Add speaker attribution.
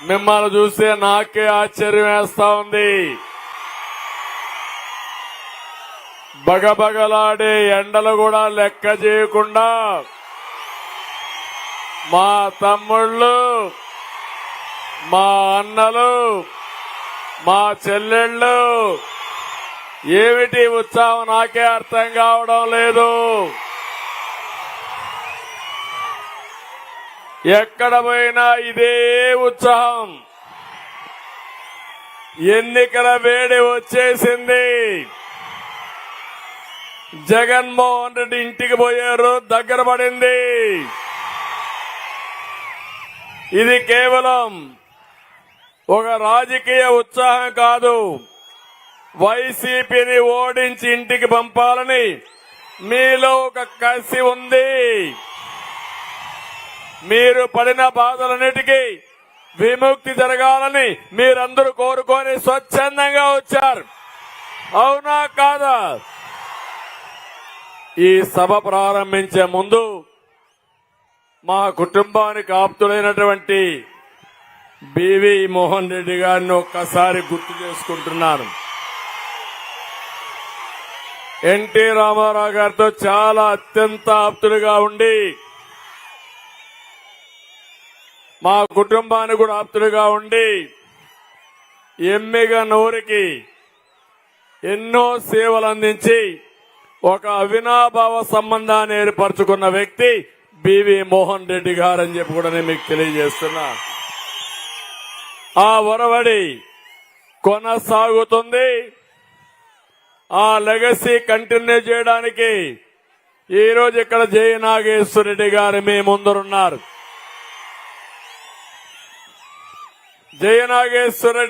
Speaker 1: మిమ్మల్ని చూస్తే నాకే ఆశ్చర్యం వేస్తా ఉంది. బగబగలాడే ఎండలు కూడా లెక్క చేయకుండా మా తమ్ముళ్ళు, మా అన్నలు, మా చెల్లెళ్ళు ఏమిటి ఉత్సాహం నాకే అర్థం కావడం లేదు. ఎక్కడ పోయినా ఇదే ఉత్సాహం. ఎన్నికల వేడి వచ్చేసింది. జగన్మోహన్ రెడ్డి ఇంటికి పోయారు, దగ్గర పడింది. ఇది కేవలం ఒక రాజకీయ ఉత్సాహం కాదు. వైసీపీని ఓడించి ఇంటికి పంపాలని మీలో ఒక కసి ఉంది. మీరు పడిన బాధలన్నిటికీ విముక్తి జరగాలని మీరందరూ కోరుకొని స్వచ్ఛందంగా వచ్చారు. అవునా కాదా? ఈ సభ ప్రారంభించే ముందు మా కుటుంబానికి ఆప్తులైనటువంటి బివి మోహన్ రెడ్డి గారిని ఒక్కసారి గుర్తు చేసుకుంటున్నాను. ఎన్టీ రామారావు గారితో చాలా అత్యంత ఆప్తులుగా ఉండి మా కుటుంబానికి కూడా ఆప్తులుగా ఉండి ఎమ్మెగా నూరికి ఎన్నో సేవలు అందించి ఒక అవినాభావ సంబంధాన్ని ఏర్పరచుకున్న వ్యక్తి బివి మోహన్ రెడ్డి గారని చెప్పి కూడా నేను మీకు తెలియజేస్తున్నా. ఆ ఒరవడి కొనసాగుతుంది. ఆ లెగసీ కంటిన్యూ చేయడానికి ఈరోజు ఇక్కడ జై నాగేశ్వర రెడ్డి గారు మీ ముందరున్నారు. జయ నాగేశ్వర